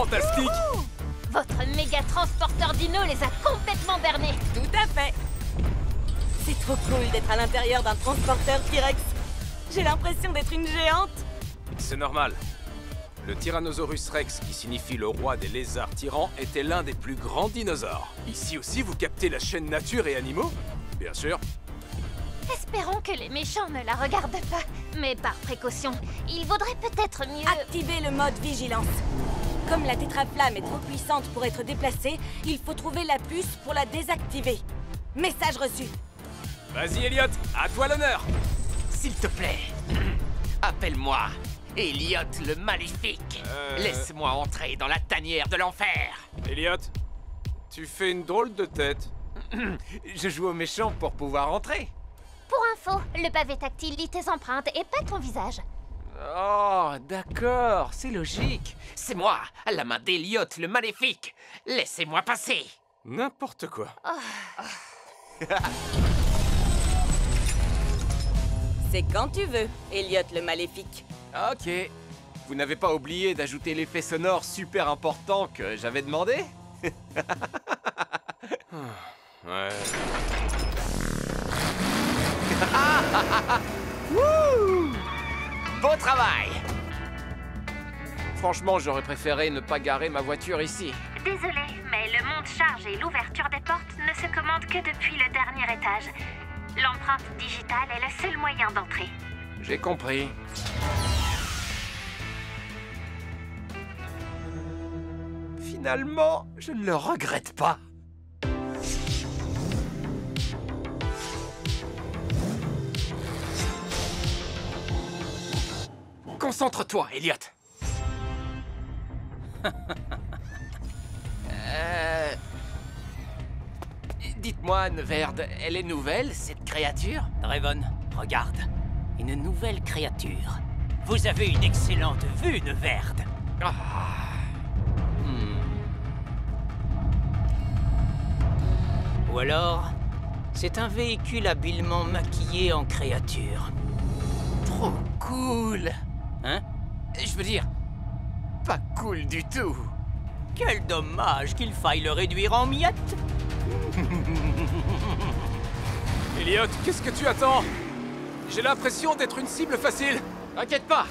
fantastique! Ouh, votre méga transporteur dino les a complètement bernés. Tout à fait. C'est trop cool d'être à l'intérieur d'un transporteur T-Rex. J'ai l'impression d'être une géante. C'est normal. Le Tyrannosaurus Rex, qui signifie le roi des lézards tyrans, était l'un des plus grands dinosaures. Ici aussi, vous captez la chaîne Nature et Animaux? Bien sûr. Espérons que les méchants ne la regardent pas. Mais par précaution, il vaudrait peut-être mieux... Activez le mode vigilance. Comme la tétraflamme est trop puissante pour être déplacée, il faut trouver la puce pour la désactiver. Message reçu. Vas-y, Elliot, à toi l'honneur! S'il te plaît, appelle-moi Elliot le Maléfique. Laisse-moi entrer dans la tanière de l'enfer. Elliot, tu fais une drôle de tête. Je joue au méchant pour pouvoir entrer. Pour info, le pavé tactile lit tes empreintes et pas ton visage. Oh, d'accord, c'est logique. C'est moi, à la main d'Elliot le Maléfique. Laissez-moi passer. N'importe quoi. C'est quand tu veux, Elliot le Maléfique. Ok. Vous n'avez pas oublié d'ajouter l'effet sonore super important que j'avais demandé? Ouais. Wouh! Beau travail! Franchement, j'aurais préféré ne pas garer ma voiture ici. Désolé, mais le monte-charge et l'ouverture des portes ne se commandent que depuis le dernier étage. L'empreinte digitale est le seul moyen d'entrer. J'ai compris. Finalement, je ne le regrette pas. Concentre-toi, Elliot. Dites-moi, Neverd, elle est nouvelle, cette créature? Draven, regarde. Une nouvelle créature. Vous avez une excellente vue, Neverd. Ah. Ou alors, c'est un véhicule habilement maquillé en créature. Trop cool. Hein? Je veux dire, pas cool du tout. Quel dommage qu'il faille le réduire en miettes. Elliot, qu'est-ce que tu attends? J'ai l'impression d'être une cible facile. T'inquiète pas,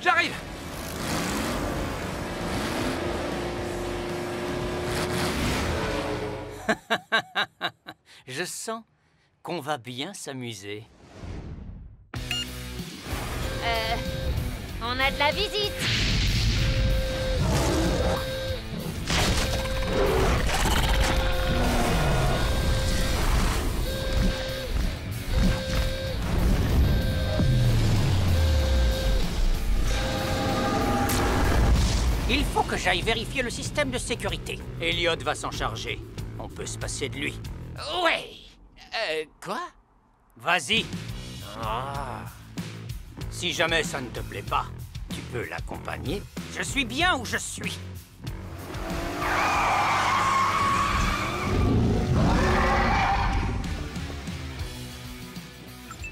j'arrive. Je sens qu'on va bien s'amuser. On a de la visite. Il faut que j'aille vérifier le système de sécurité. Elliot va s'en charger. On peut se passer de lui. Ouais. Quoi? Vas-y. Si jamais ça ne te plaît pas, tu peux l'accompagner. Je suis bien où je suis.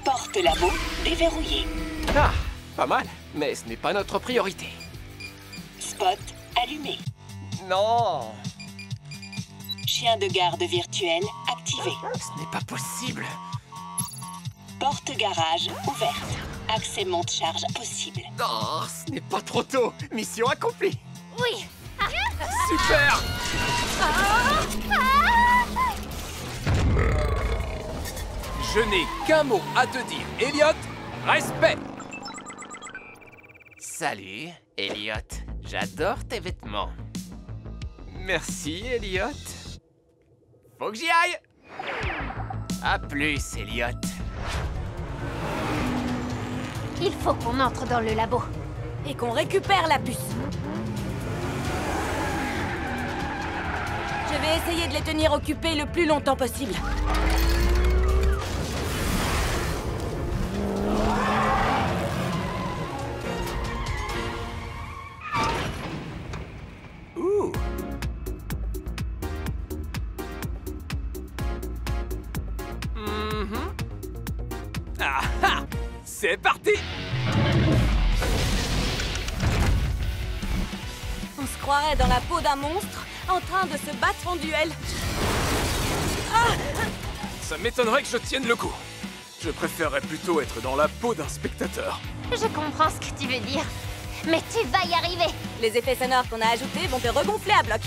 Porte labo déverrouillée. Ah, pas mal, mais ce n'est pas notre priorité. Spot allumé. Non, Chien de garde virtuel activé. ce n'est pas possible. Porte garage ouverte. Accès monte-charge possible. Non, ce n'est pas trop tôt. Mission accomplie. Oui. Super. Je n'ai qu'un mot à te dire, Elliot. Respect. Salut, Elliot. J'adore tes vêtements. Merci, Elliot. Faut que j'y aille. À plus, Elliot. Il faut qu'on entre dans le labo. Et qu'on récupère la puce. Je vais essayer de les tenir occupés le plus longtemps possible. Ouh. Ah ah. C'est parti. croirait dans la peau d'un monstre en train de se battre en duel. Ah! Ça m'étonnerait que je tienne le coup. Je préférerais plutôt être dans la peau d'un spectateur. Je comprends ce que tu veux dire. Mais tu vas y arriver. Les effets sonores qu'on a ajoutés vont te regonfler à bloc.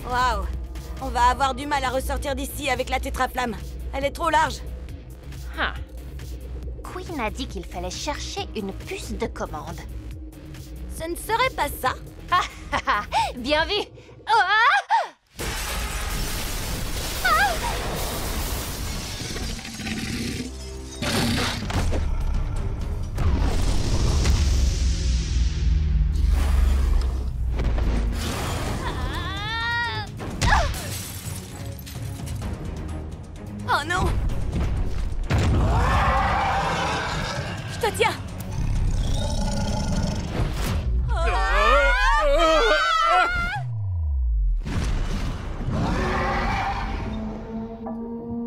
Waouh! On va avoir du mal à ressortir d'ici avec la tétraflamme. Elle est trop large. Queen a dit qu'il fallait chercher une puce de commande. Ce ne serait pas ça? Bien vu! Oh, ah! Oh non! Je te tiens!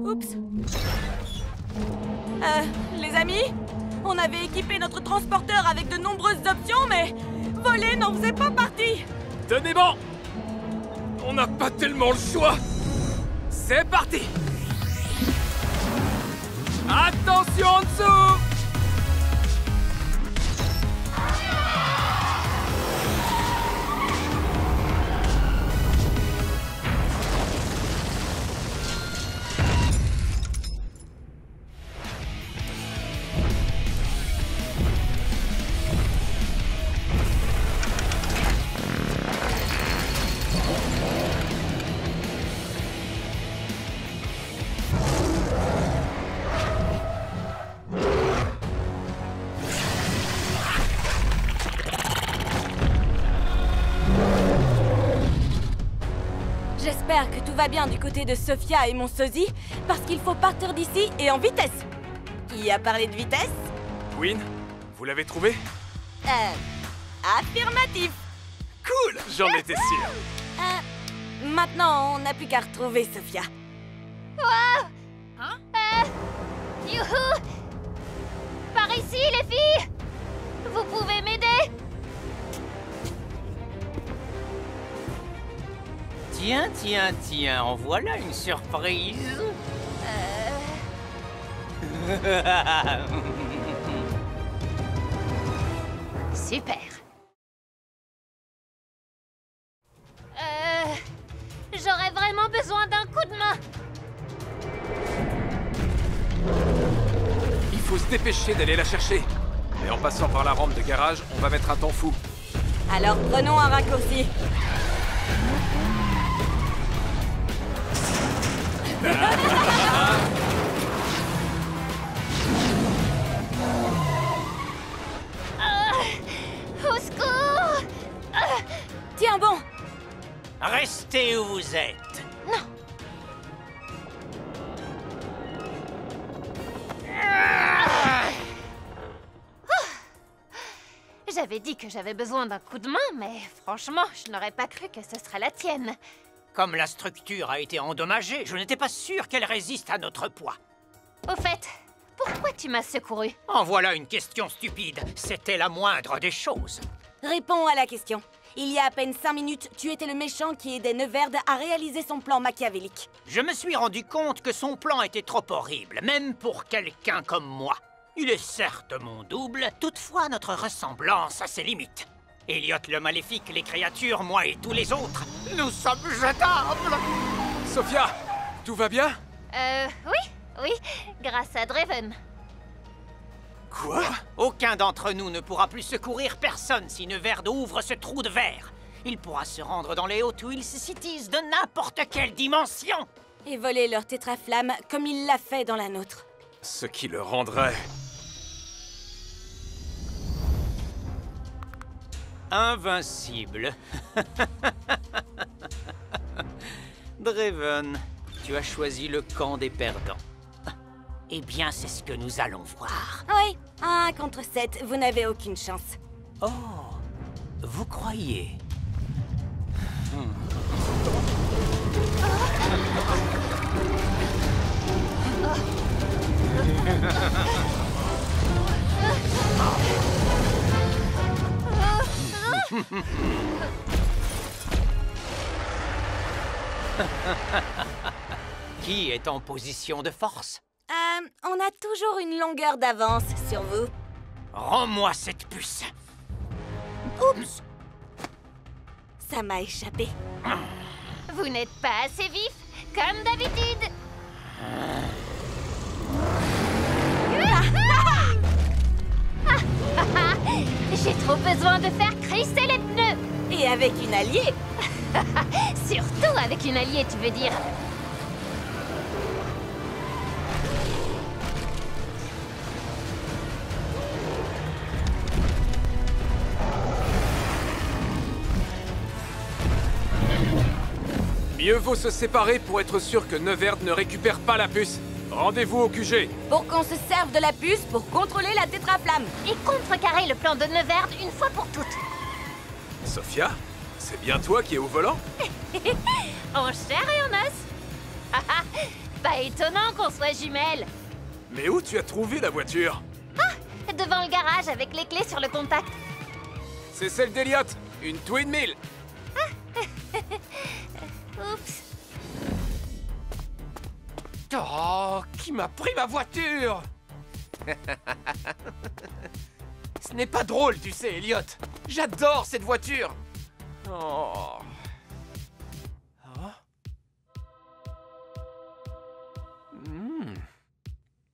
Oups! Les amis? On avait équipé notre transporteur avec de nombreuses options, mais voler n'en faisait pas partie! Tenez bon! On n'a pas tellement le choix! C'est parti! Attention en dessous! J'espère que tout va bien du côté de Sophia et mon sosie, parce qu'il faut partir d'ici et en vitesse. Qui a parlé de vitesse? Queen, vous l'avez trouvé? Affirmatif. Cool! J'en étais sûr. Maintenant, on n'a plus qu'à retrouver Sophia. Youhou! Par ici, les filles! Vous pouvez m'aider? Tiens, en voilà une surprise. Super. J'aurais vraiment besoin d'un coup de main. Il faut se dépêcher d'aller la chercher. Et en passant par la rampe de garage, on va mettre un temps fou. Alors prenons un raccourci. Au secours! Tiens bon. Restez où vous êtes. Non. J'avais dit que j'avais besoin d'un coup de main, mais franchement, je n'aurais pas cru que ce serait la tienne. Comme la structure a été endommagée, je n'étais pas sûr qu'elle résiste à notre poids. Au fait, pourquoi tu m'as secouru? En voilà une question stupide. C'était la moindre des choses. Réponds à la question. Il y a à peine 5 minutes, tu étais le méchant qui aidait Neverd à réaliser son plan machiavélique. Je me suis rendu compte que son plan était trop horrible, même pour quelqu'un comme moi. Il est certes mon double, toutefois notre ressemblance a ses limites. Elliot le Maléfique, les créatures, moi et tous les autres, nous sommes jetables. Sophia, tout va bien? Oui, grâce à Draven. Quoi? Aucun d'entre nous ne pourra plus secourir personne si Neverd ouvre ce trou de verre. Il pourra se rendre dans les Hot Wheels Cities de n'importe quelle dimension. Et voler leur tétraflamme comme il l'a fait dans la nôtre. Ce qui le rendrait... invincible. Draven, tu as choisi le camp des perdants. Eh bien, c'est ce que nous allons voir. Oui, 1 contre 7, vous n'avez aucune chance. Oh, vous croyez? Qui est en position de force? On a toujours une longueur d'avance sur vous. Rends-moi cette puce. Oups! Ça m'a échappé. Vous n'êtes pas assez vif, comme d'habitude. J'ai trop besoin de faire crisser les pneus. Et avec une alliée. Surtout avec une alliée, tu veux dire. Mieux vaut se séparer pour être sûr que Neverd ne récupère pas la puce. Rendez-vous au QG. Pour qu'on se serve de la puce pour contrôler la tétraflamme. Et contrecarrer le plan de Neverd une fois pour toutes. Sophia, c'est bien toi qui es au volant? En chair et en os. Pas étonnant qu'on soit jumelles. Mais où tu as trouvé la voiture? Devant le garage avec les clés sur le contact. C'est celle d'Eliott, une Twin Mill. Oups. Oh, qui m'a pris ma voiture? Ce n'est pas drôle, tu sais, Elliott. J'adore cette voiture. Oh.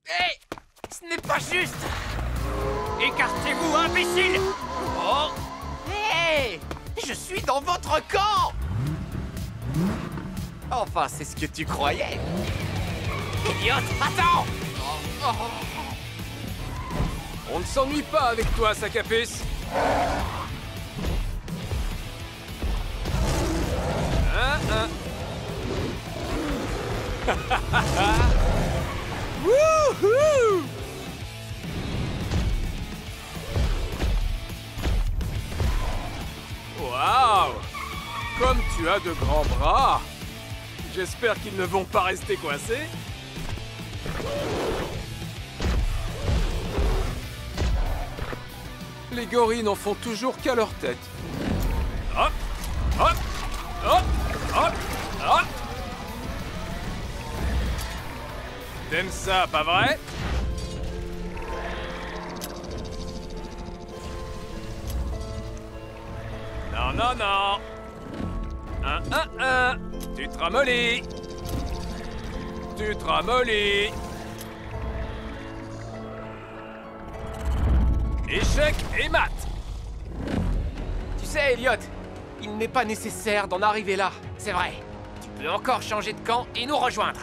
Hé! Ce n'est pas juste! Écartez-vous, imbécile! Oh! Hé! Je suis dans votre camp! Enfin, c'est ce que tu croyais. Elliott, attends! On ne s'ennuie pas avec toi, sac à puce. Wouhou! Waouh! Comme tu as de grands bras! J'espère qu'ils ne vont pas rester coincés. Les gorilles n'en font toujours qu'à leur tête. Hop! Hop! Hop! Hop! Hop! T'aimes ça, pas vrai? Non, non, non! Tu te ramollis! Tu te ramollis! Échec et mat! Tu sais, Elliott, il n'est pas nécessaire d'en arriver là. C'est vrai. Tu peux encore changer de camp et nous rejoindre.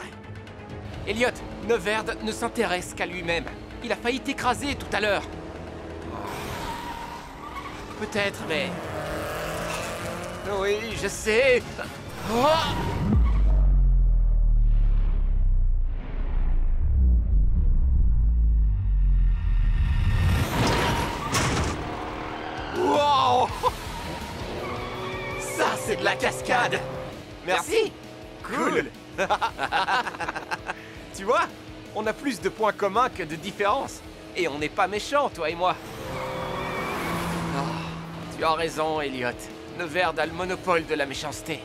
Elliott, Neverd ne s'intéresse qu'à lui-même. Il a failli t'écraser tout à l'heure. Peut-être, mais... Oui, je sais. Oh! Wow! Ça, c'est de la cascade. Merci. Cool. Tu vois, on a plus de points communs que de différences. Et on n'est pas méchants, toi et moi. Oh, tu as raison, Elliott. Neverd a le monopole de la méchanceté.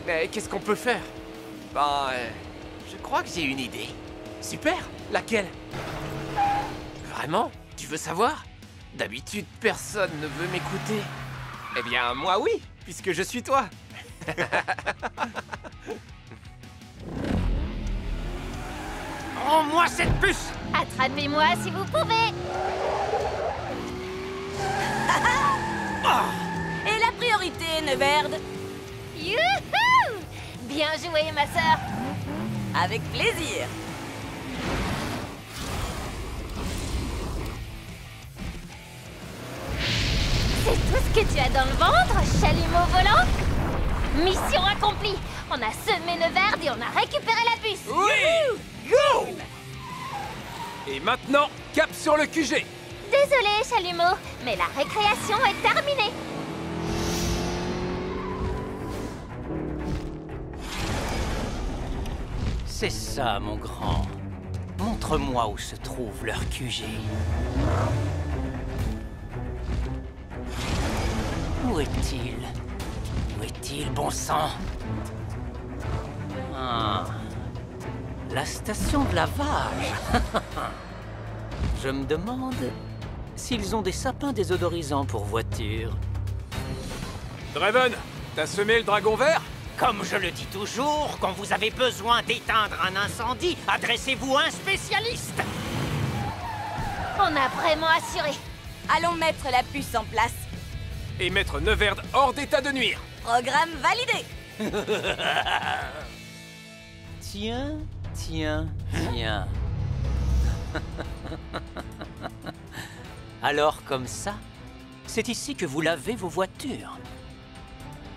Mais qu'est-ce qu'on peut faire? Ben, je crois que j'ai une idée. Super. Laquelle? Vraiment? Tu veux savoir? D'habitude, personne ne veut m'écouter. Eh bien, moi oui, puisque je suis toi. Rends-moi cette puce! Attrapez-moi si vous pouvez. Et la priorité, Neverd? Youhou! Bien joué, ma sœur. Avec plaisir. C'est tout ce que tu as dans le ventre, chalumeau volant? Mission accomplie. On a semé Neverd et on a récupéré la puce. Oui! Go! Et maintenant, cap sur le QG. Désolé, Chalumeau, mais la récréation est terminée. C'est ça, mon grand. Montre-moi où se trouve leur QG. Où est-il? Où est-il, bon sang? Ah, la station de lavage. Je me demande s'ils ont des sapins désodorisants pour voiture. Draven, t'as semé le dragon vert? Comme je le dis toujours, quand vous avez besoin d'éteindre un incendie, adressez-vous à un spécialiste. On a vraiment assuré. Allons mettre la puce en place. Et mettre Neverd hors d'état de nuire. Programme validé. Tiens, tiens, tiens. Alors comme ça, c'est ici que vous lavez vos voitures.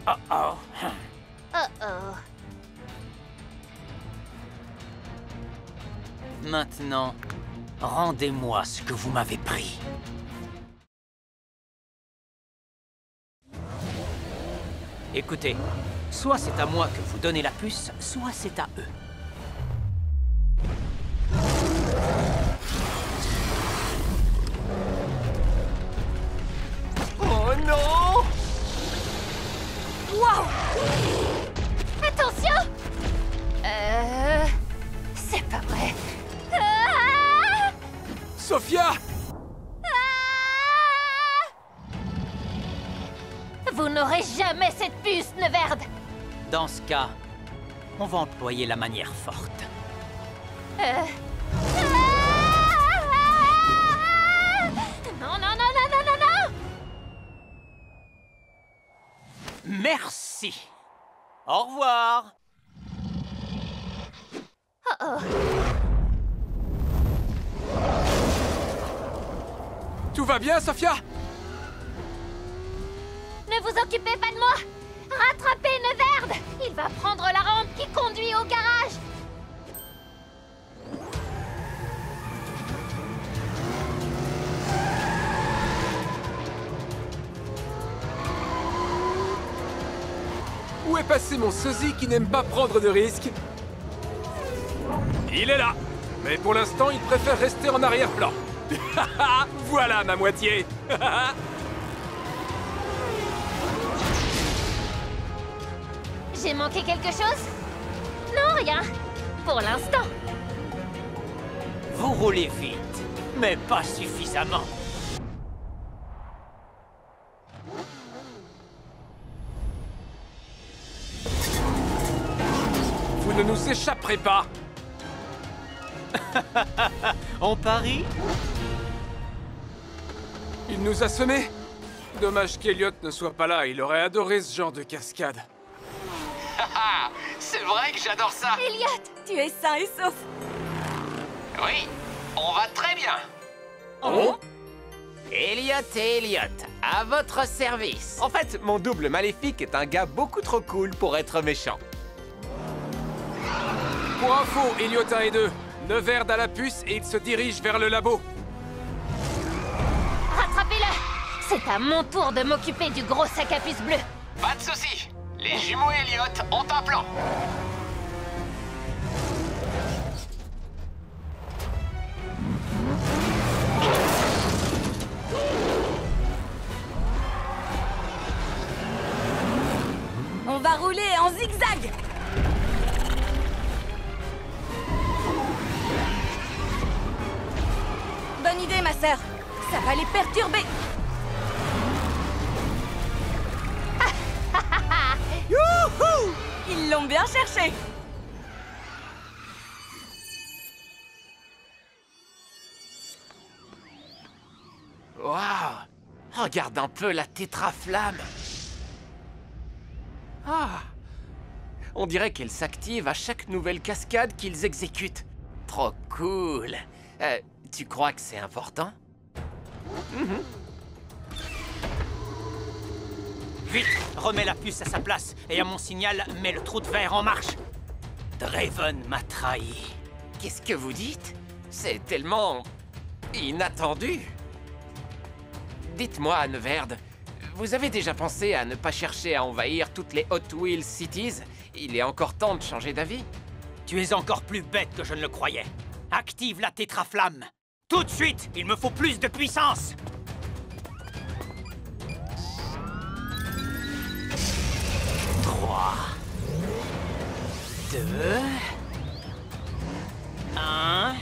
Oh oh. Oh oh. Maintenant, rendez-moi ce que vous m'avez pris. Écoutez, soit c'est à moi que vous donnez la puce, soit c'est à eux. Oh non! Waouh! Attention! C'est pas vrai. Ah! Sophia! Vous n'aurez jamais cette puce, Neverd. Dans ce cas, on va employer la manière forte. Non, non, non, non, non, non, non! Merci. Au revoir. Oh oh. Tout va bien, Sophia? Ne vous occupez pas de moi! Rattrapez Neverd! Il va prendre la rampe qui conduit au garage! Où est passé mon sosie qui n'aime pas prendre de risques? Il est là! Mais pour l'instant, il préfère rester en arrière-plan. Voilà ma moitié! J'ai manqué quelque chose? Non, rien. Pour l'instant. Vous roulez vite, mais pas suffisamment. Vous ne nous échapperez pas! On parie? Il nous a semés? Dommage qu'Eliott ne soit pas là, il aurait adoré ce genre de cascade. C'est vrai que j'adore ça. Elliot! Tu es sain et sauf. Oui, on va très bien. Oh? Elliot et Elliot, à votre service. En fait, mon double maléfique est un gars beaucoup trop cool pour être méchant. Pour info, Elliott 1 et 2, Neverd a la puce et il se dirige vers le labo. Rattrapez-le! C'est à mon tour de m'occuper du gros sac à puce bleu. Pas de soucis. Les jumeaux Elliot ont un plan. On va rouler en zigzag. Bonne idée, ma sœur. Ça va les perturber. Youhou! Ils l'ont bien cherché. Waouh! Regarde un peu la tétraflamme. Ah! On dirait qu'elle s'active à chaque nouvelle cascade qu'ils exécutent. Trop cool. Tu crois que c'est important? Vite, remets la puce à sa place et à mon signal, mets le trou de verre en marche. Draven m'a trahi. Qu'est-ce que vous dites? C'est tellement... inattendu. Dites-moi, Neverd, vous avez déjà pensé à ne pas chercher à envahir toutes les Hot Wheels Cities? Il est encore temps de changer d'avis. Tu es encore plus bête que je ne le croyais. Active la tétraflamme. Tout de suite, il me faut plus de puissance. 3, 2, 1...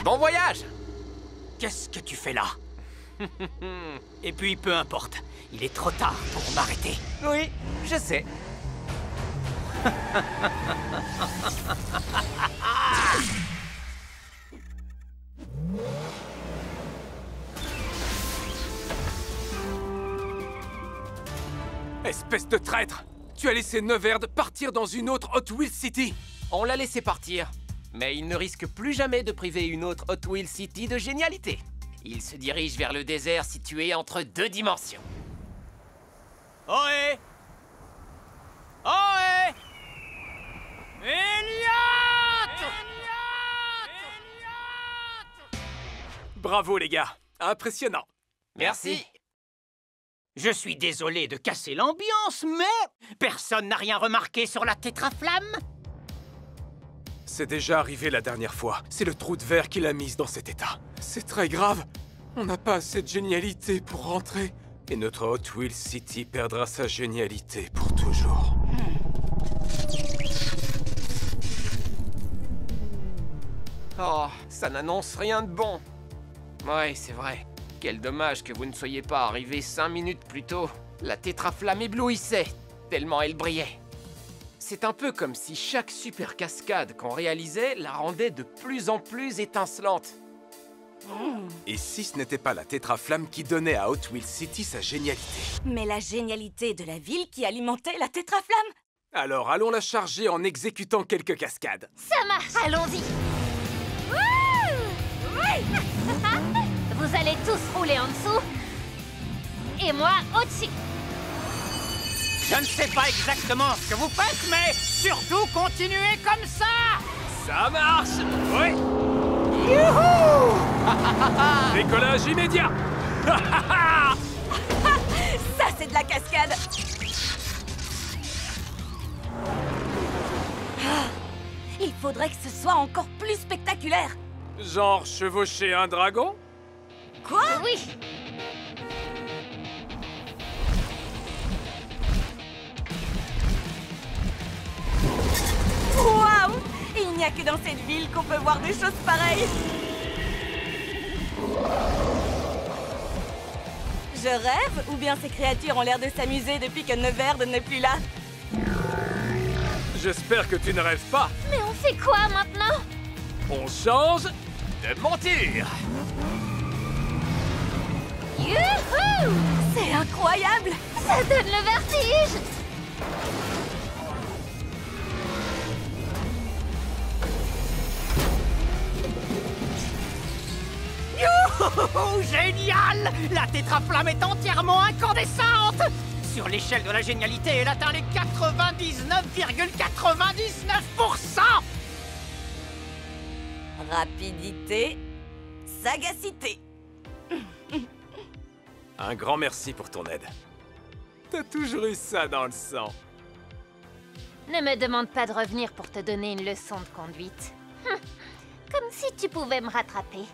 Bon voyage! Qu'est-ce que tu fais là? Et puis, peu importe. Il est trop tard pour m'arrêter. Oui, je sais. Espèce de traître! Tu as laissé Neverd partir dans une autre Hot Wheels City! On l'a laissé partir, mais il ne risque plus jamais de priver une autre Hot Wheels City de génialité. Il se dirige vers le désert situé entre deux dimensions. Ohé! Ohé! Elliot! Bravo les gars! Impressionnant! Merci. Je suis désolé de casser l'ambiance, mais personne n'a rien remarqué sur la tétraflamme. C'est déjà arrivé la dernière fois. C'est le trou de verre qui l'a mise dans cet état. C'est très grave. On n'a pas assez de génialité pour rentrer. Et notre Hot Wheels City perdra sa génialité pour toujours. Oh, ça n'annonce rien de bon. Ouais, c'est vrai. Quel dommage que vous ne soyez pas arrivé 5 minutes plus tôt. La tétraflamme éblouissait, tellement elle brillait. C'est un peu comme si chaque super cascade qu'on réalisait la rendait de plus en plus étincelante. Et si ce n'était pas la tétraflamme qui donnait à Hot Wheels City sa génialité? Mais la génialité de la ville qui alimentait la tétraflamme. Alors allons la charger en exécutant quelques cascades. Ça marche. Allons-y. Wouh! Oui. Vous allez tous rouler en dessous. Et moi, au-dessus. Je ne sais pas exactement ce que vous faites, mais surtout continuez comme ça! Ça marche! Oui! Youhou! Décollage immédiat! Ça, c'est de la cascade. Il faudrait que ce soit encore plus spectaculaire. Genre chevaucher un dragon? Quoi? Oui. Waouh! Il n'y a que dans cette ville qu'on peut voir des choses pareilles. Je rêve, ou bien ces créatures ont l'air de s'amuser depuis que Neverd n'est plus là. J'espère que tu ne rêves pas. Mais on fait quoi maintenant? On change de monture. Youhou! C'est incroyable! Ça donne le vertige! Youhou! Génial! La tétraflamme est entièrement incandescente! Sur l'échelle de la génialité, elle atteint les 99,99%! Rapidité, sagacité. Un grand merci pour ton aide. T'as toujours eu ça dans le sang. Ne me demande pas de revenir pour te donner une leçon de conduite. Comme si tu pouvais me rattraper.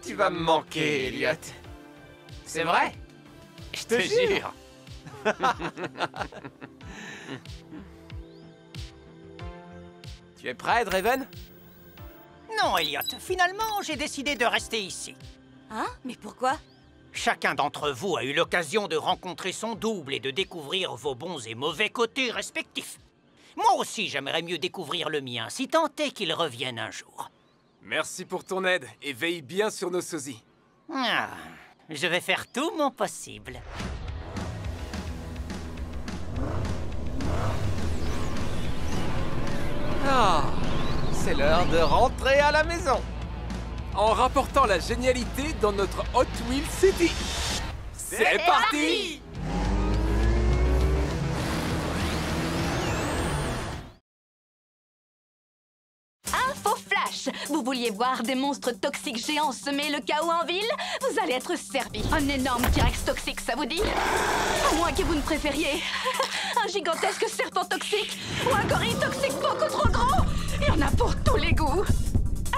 Tu vas me manquer, Elliot. C'est vrai? Je te jure. Tu es prêt, Draven? Non, Elliot, finalement, j'ai décidé de rester ici. Hein? Mais pourquoi? Chacun d'entre vous a eu l'occasion de rencontrer son double et de découvrir vos bons et mauvais côtés respectifs. Moi aussi, j'aimerais mieux découvrir le mien, si tant est qu'il revienne un jour. Merci pour ton aide et veille bien sur nos sosies. Ah, je vais faire tout mon possible. Ah, c'est l'heure de rentrer à la maison. En rapportant la génialité dans notre Hot Wheels City. C'est parti! Vous vouliez voir des monstres toxiques géants semer le chaos en ville? Vous allez être servi. Un énorme T-Rex toxique, ça vous dit? À moins que vous ne préfériez un gigantesque serpent toxique ou un gorille toxique beaucoup trop gros. Il y en a pour tous les goûts.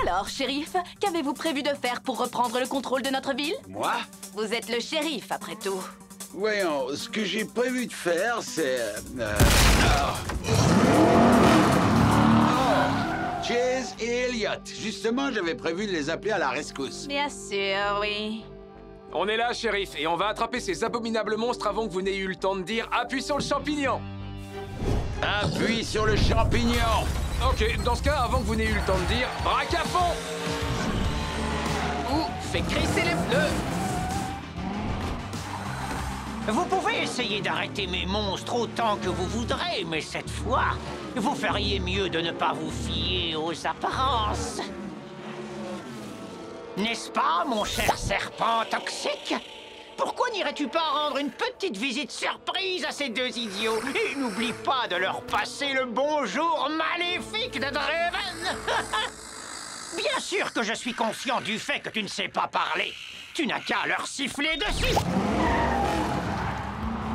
Alors, shérif, qu'avez-vous prévu de faire pour reprendre le contrôle de notre ville? Moi? Vous êtes le shérif, après tout. Voyons, ce que j'ai prévu de faire, c'est... Chase et Elliot. Justement, j'avais prévu de les appeler à la rescousse. Bien sûr, oui. On est là, shérif, et on va attraper ces abominables monstres avant que vous n'ayez eu le temps de dire « Appuie sur le champignon !» Appuie sur le champignon! Ok, dans ce cas, avant que vous n'ayez eu le temps de dire « Braque à fond !» Ou fais crisser les pneus. Vous pouvez essayer d'arrêter mes monstres autant que vous voudrez, mais cette fois, vous feriez mieux de ne pas vous fier aux apparences. N'est-ce pas, mon cher serpent toxique? Pourquoi n'irais-tu pas rendre une petite visite surprise à ces deux idiots? Et n'oublie pas de leur passer le bonjour maléfique de Draven. Bien sûr que je suis conscient du fait que tu ne sais pas parler. Tu n'as qu'à leur siffler dessus.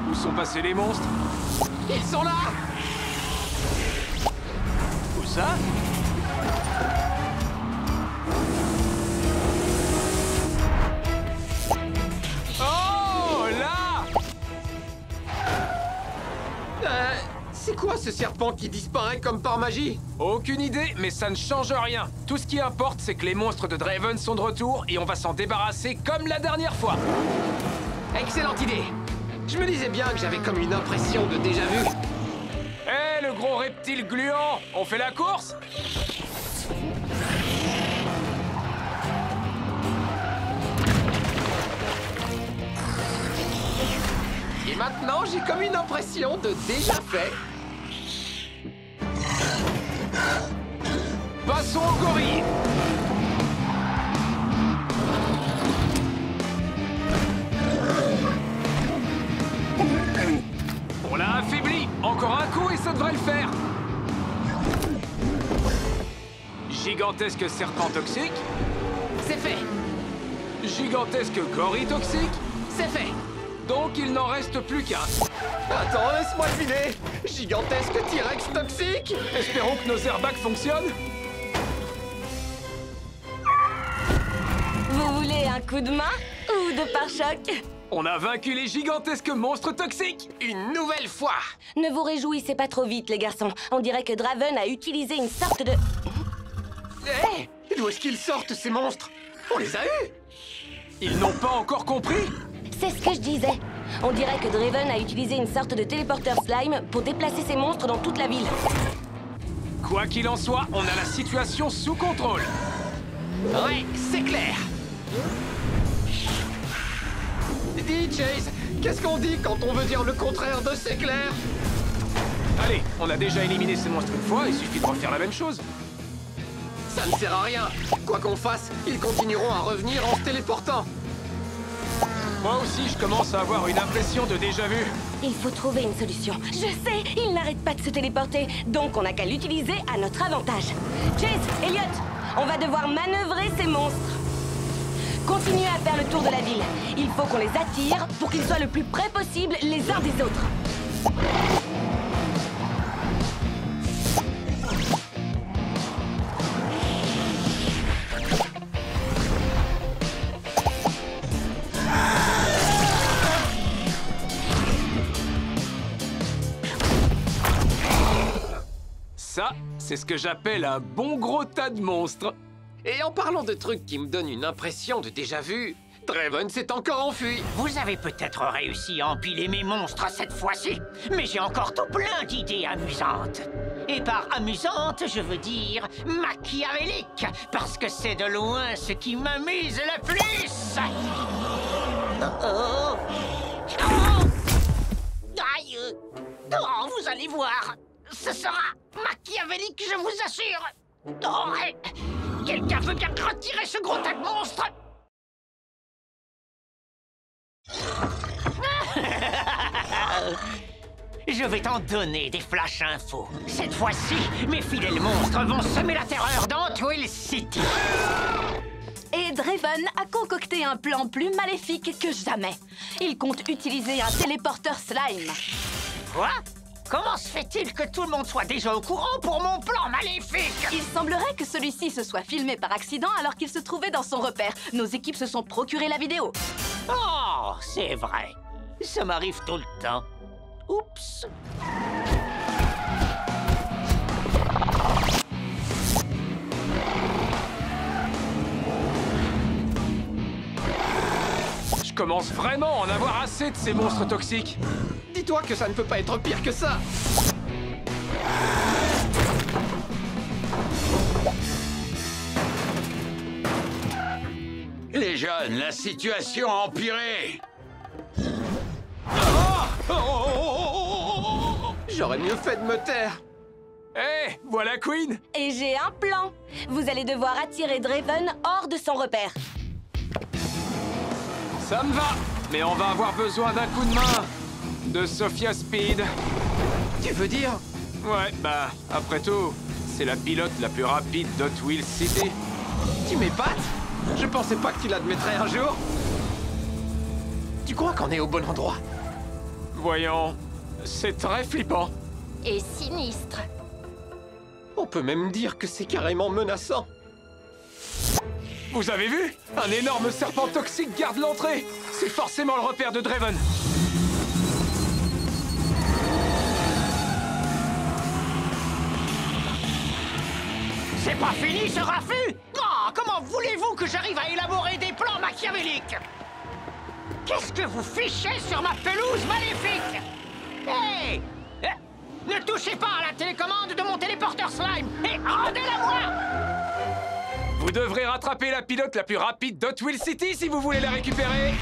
Où sont passés les monstres? Ils sont là! Où ça? Oh, là! C'est quoi ce serpent qui disparaît comme par magie? Aucune idée, mais ça ne change rien. Tout ce qui importe, c'est que les monstres de Draven sont de retour et on va s'en débarrasser comme la dernière fois. Excellente idée! Je me disais bien que j'avais comme une impression de déjà-vu. Hé, le gros reptile gluant, on fait la course? Et maintenant, j'ai comme une impression de déjà fait. Passons au gorille. On l'a affaibli. Encore un coup et ça devrait le faire. Gigantesque serpent toxique. C'est fait. Gigantesque gorille toxique. C'est fait. Donc il n'en reste plus qu'un. Attends, laisse-moi deviner. Gigantesque T-Rex toxique. Espérons que nos airbags fonctionnent. Vous voulez un coup de main ou de pare-choc? On a vaincu les gigantesques monstres toxiques. Une nouvelle fois. Ne vous réjouissez pas trop vite, les garçons. On dirait que Draven a utilisé une sorte de... Hé, d'où est-ce qu'ils sortent, ces monstres? On les a eus. Ils n'ont pas encore compris. C'est ce que je disais. On dirait que Draven a utilisé une sorte de téléporteur slime pour déplacer ces monstres dans toute la ville. Quoi qu'il en soit, on a la situation sous contrôle. Ouais, c'est clair. Dis, Chase, qu'est-ce qu'on dit quand on veut dire le contraire de c'est clair? Allez, on a déjà éliminé ces monstres une fois, il suffit de refaire la même chose. Ça ne sert à rien. Quoi qu'on fasse, ils continueront à revenir en se téléportant. Moi aussi, je commence à avoir une impression de déjà-vu. Il faut trouver une solution. Je sais, il n'arrête pas de se téléporter, donc on n'a qu'à l'utiliser à notre avantage. Chase, Elliot, on va devoir manœuvrer ces monstres. Continuez à faire le tour de la ville. Il faut qu'on les attire pour qu'ils soient le plus près possible les uns des autres. Ça, c'est ce que j'appelle un bon gros tas de monstres. Et en parlant de trucs qui me donnent une impression de déjà-vu, Draven s'est encore enfui. Vous avez peut-être réussi à empiler mes monstres cette fois-ci, mais j'ai encore tout plein d'idées amusantes. Et par amusante, je veux dire machiavélique, parce que c'est de loin ce qui m'amuse le plus. Oh. Aïe. Oh, vous allez voir. Ce sera machiavélique, je vous assure. Oh, quelqu'un veut bien retirer ce gros tas de monstres? Je vais t'en donner des flash infos. Cette fois-ci, mes fidèles monstres vont semer la terreur dans Hot Wheels City. Et Draven a concocté un plan plus maléfique que jamais. Il compte utiliser un téléporteur slime. Quoi? Comment se fait-il que tout le monde soit déjà au courant pour mon plan maléfique? Il semblerait que celui-ci se soit filmé par accident alors qu'il se trouvait dans son repère. Nos équipes se sont procuré la vidéo. Oh, c'est vrai. Ça m'arrive tout le temps. Oups. Je commence vraiment à en avoir assez de ces monstres toxiques. Dis-toi que ça ne peut pas être pire que ça. Les jeunes, la situation a empiré. J'aurais mieux fait de me taire. Hé, voilà Queen. Et j'ai un plan. Vous allez devoir attirer Draven hors de son repère. Ça me va. Mais on va avoir besoin d'un coup de main. De Sophia Speed. Tu veux dire? Ouais, bah, après tout, c'est la pilote la plus rapide d'Hot Wheels City. Tu m'épates? Je pensais pas que tu l'admettrais un jour. Tu crois qu'on est au bon endroit? Voyons, c'est très flippant. Et sinistre. On peut même dire que c'est carrément menaçant. Vous avez vu? Un énorme serpent toxique garde l'entrée. C'est forcément le repère de Draven. C'est pas fini ce raffut? Oh, comment voulez-vous que j'arrive à élaborer des plans machiavéliques? Qu'est-ce que vous fichez sur ma pelouse maléfique? Hé! Ne touchez pas à la télécommande de mon téléporteur slime et rendez-la-moi! Vous devrez rattraper la pilote la plus rapide d'Hot Wheels City si vous voulez la récupérer.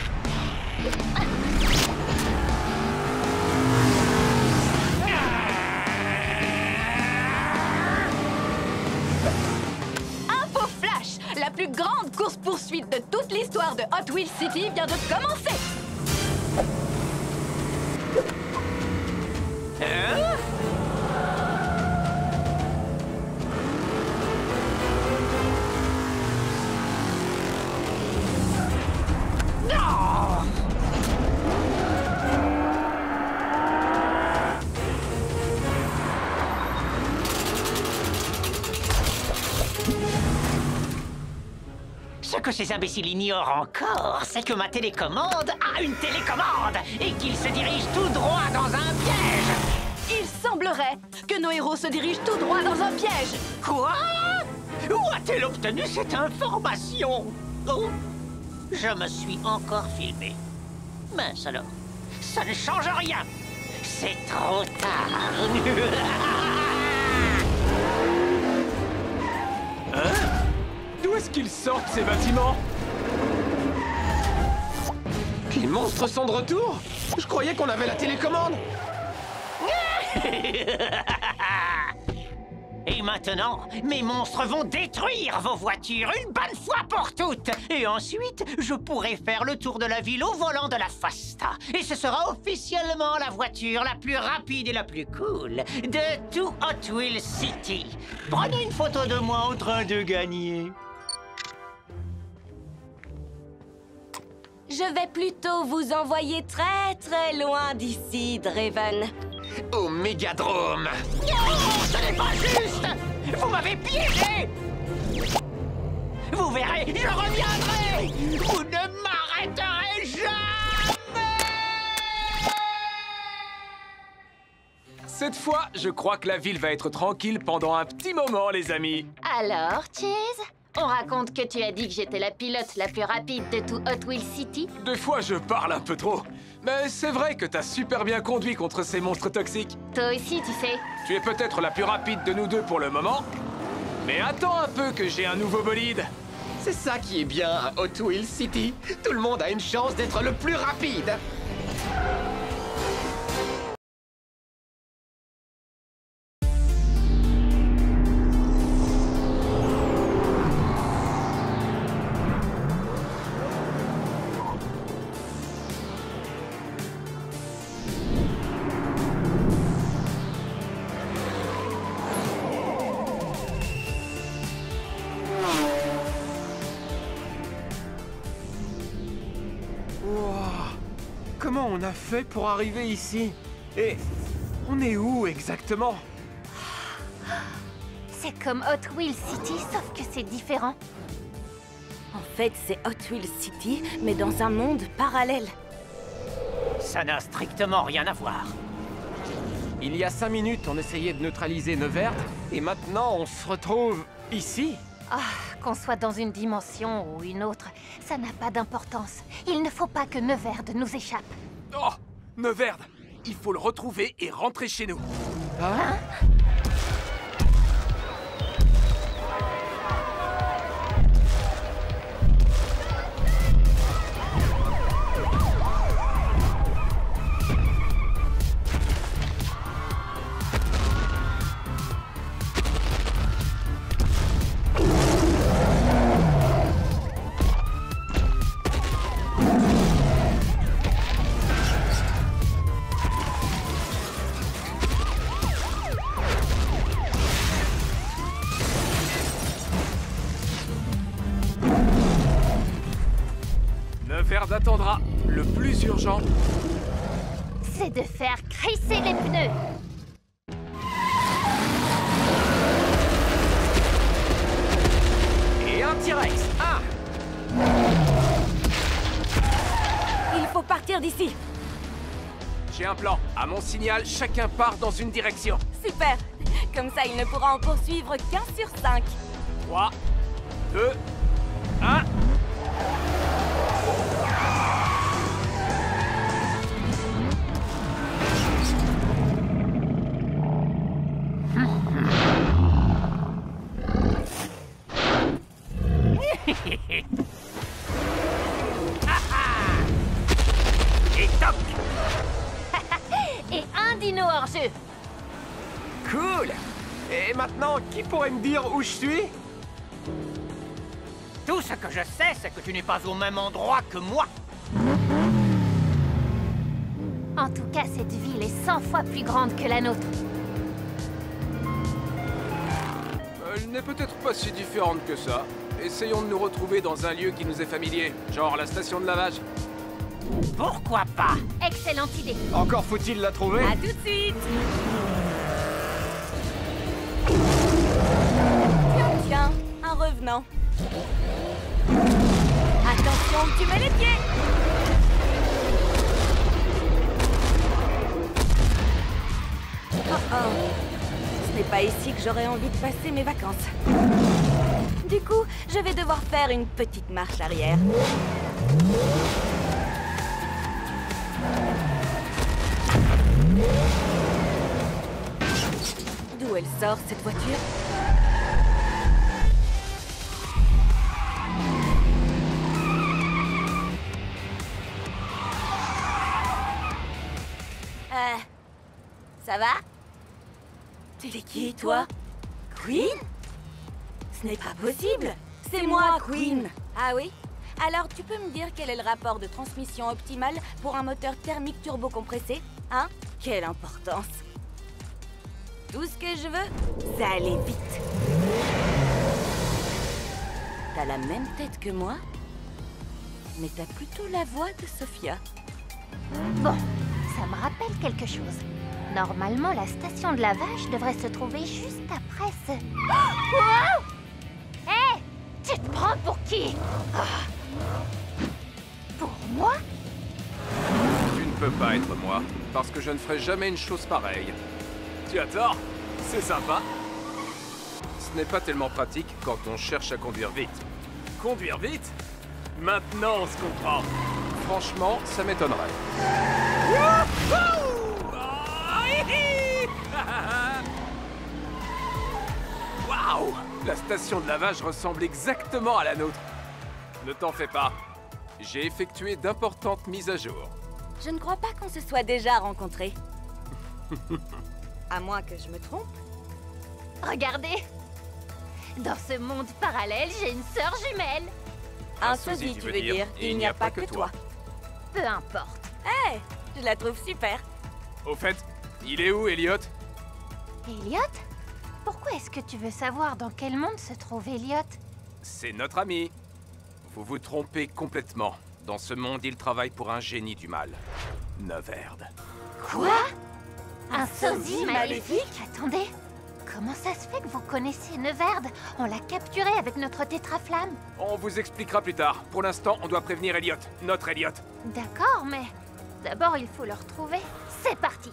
Info flash! La plus grande course-poursuite de toute l'histoire de Hot Wheels City vient de commencer! Ce que ces imbéciles ignorent encore, c'est que ma télécommande a une télécommande et qu'il se dirige tout droit dans un piège. Il semblerait que nos héros se dirigent tout droit dans un piège. Quoi? Où a-t-elle obtenu cette information? Oh, je me suis encore filmé. Mince alors, ça ne change rien. C'est trop tard. D'où est-ce qu'ils sortent, ces bâtiments? Les monstres sont de retour? Je croyais qu'on avait la télécommande. Et maintenant, mes monstres vont détruire vos voitures une bonne fois pour toutes. Et ensuite, je pourrai faire le tour de la ville au volant de la Fasta. Et ce sera officiellement la voiture la plus rapide et la plus cool de tout Hot Wheels City. Prenez une photo de moi en train de gagner. Je vais plutôt vous envoyer très très loin d'ici, Draven. Au Mégadrome. Non, ce n'est pas juste! Vous m'avez piégé! Vous verrez, je reviendrai! Vous ne m'arrêterez jamais! Cette fois, je crois que la ville va être tranquille pendant un petit moment, les amis. Alors, Chase, on raconte que tu as dit que j'étais la pilote la plus rapide de tout Hot Wheels City? Des fois, je parle un peu trop. Mais c'est vrai que t'as super bien conduit contre ces monstres toxiques. Toi aussi, tu sais. Tu es peut-être la plus rapide de nous deux pour le moment. Mais attends un peu que j'ai un nouveau bolide. C'est ça qui est bien à Hot Wheels City. Tout le monde a une chance d'être le plus rapide. Comment on a fait pour arriver ici? Et on est où exactement? C'est comme Hot Wheels City, sauf que c'est différent. En fait, c'est Hot Wheels City, mais dans un monde parallèle. Ça n'a strictement rien à voir. Il y a 5 minutes, on essayait de neutraliser Neverd, et maintenant on se retrouve ici? Ah, qu'on soit dans une dimension ou une autre, ça n'a pas d'importance. Il ne faut pas que Neverd nous échappe. Oh, Neverd, il faut le retrouver et rentrer chez nous. Hein? Neverd attendra. Le plus urgent, C'est de faire crisser les pneus. Et un T-Rex! Ah! Il faut partir d'ici. j'ai un plan. À mon signal, chacun part dans une direction. Super. Comme ça, il ne pourra en poursuivre qu'un sur 5. 3, 2, 1... Et toc! Et un dino hors jeu. Cool! Et maintenant, qui pourrait me dire où je suis? Tout ce que je sais, c'est que tu n'es pas au même endroit que moi. En tout cas, cette ville est 100 fois plus grande que la nôtre. Elle n'est peut-être pas si différente que ça. Essayons de nous retrouver dans un lieu qui nous est familier, genre la station de lavage. Pourquoi pas? Excellente idée. Encore faut-il la trouver? À tout de suite. Tiens, un revenant. Attention, tu mets les pieds. Oh oh. Ce n'est pas ici que j'aurais envie de passer mes vacances. Du coup, je vais devoir faire une petite marche arrière. D'où elle sort, cette voiture? Ça va? T'es qui, toi? Queen? Ce n'est pas possible! C'est moi, Queen! Ah oui? Alors, tu peux me dire quel est le rapport de transmission optimal pour un moteur thermique turbocompressé? Hein? Quelle importance! Tout ce que je veux, c'est aller vite. T'as la même tête que moi, mais t'as plutôt la voix de Sophia. Bon, ça me rappelle quelque chose. Normalement, la station de lavage devrait se trouver juste après ce... Oh, wow! Hé! Tu te prends pour qui? Pour moi? Tu ne peux pas être moi, parce que je ne ferai jamais une chose pareille. Tu as tort, c'est sympa. Ce n'est pas tellement pratique quand on cherche à conduire vite. Conduire vite? Maintenant on se comprend. Franchement, ça m'étonnerait. Waouh! La station de lavage ressemble exactement à la nôtre. Ne t'en fais pas. J'ai effectué d'importantes mises à jour. Je ne crois pas qu'on se soit déjà rencontrés. À moins que je me trompe. Regardez! Dans ce monde parallèle, j'ai une sœur jumelle. Un sosie, tu veux dire. Il n'y a pas que toi. Peu importe. Hé! Je la trouve super. Au fait, il est où, Elliot? Elliot? Pourquoi est-ce que tu veux savoir dans quel monde se trouve Elliot? C'est notre ami. Vous vous trompez complètement. Dans ce monde, il travaille pour un génie du mal. Neverd. Quoi? Un sosie maléfique? Attendez, comment ça se fait que vous connaissez Neverd? On l'a capturé avec notre tétraflamme. On vous expliquera plus tard. Pour l'instant, on doit prévenir Elliot. Notre Elliot. D'accord, mais d'abord il faut le retrouver. C'est parti!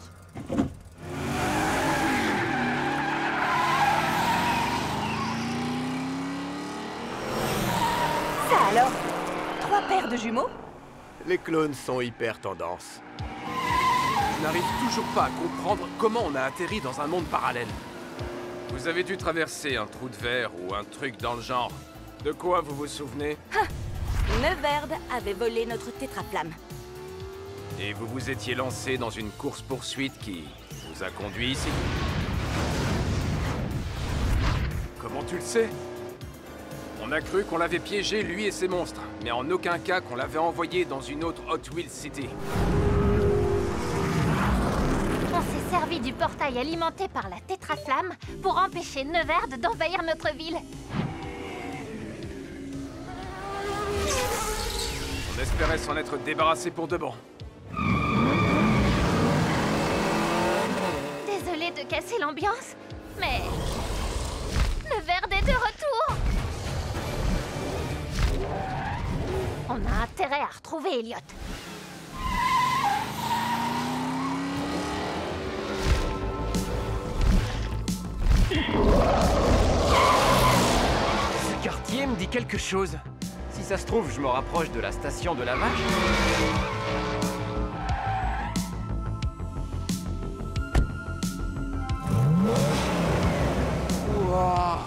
Ça alors? 3 paires de jumeaux? Les clones sont hyper tendance. Je n'arrive toujours pas à comprendre comment on a atterri dans un monde parallèle. Vous avez dû traverser un trou de verre ou un truc dans le genre. De quoi vous vous souvenez? Neverd avait volé notre tétraflamme. Et vous vous étiez lancé dans une course-poursuite qui vous a conduit ici. Comment tu le sais? On a cru qu'on l'avait piégé, lui et ses monstres, mais en aucun cas qu'on l'avait envoyé dans une autre Hot Wheels City. On s'est servi du portail alimenté par la tétraflamme pour empêcher Neverd d'envahir notre ville. On espérait s'en être débarrassé pour de bon. Désolée de casser l'ambiance, mais Neverd est de retour. On a intérêt à retrouver Elliot. Ce quartier me dit quelque chose. Si ça se trouve, je me rapproche de la station de la vache. Wow.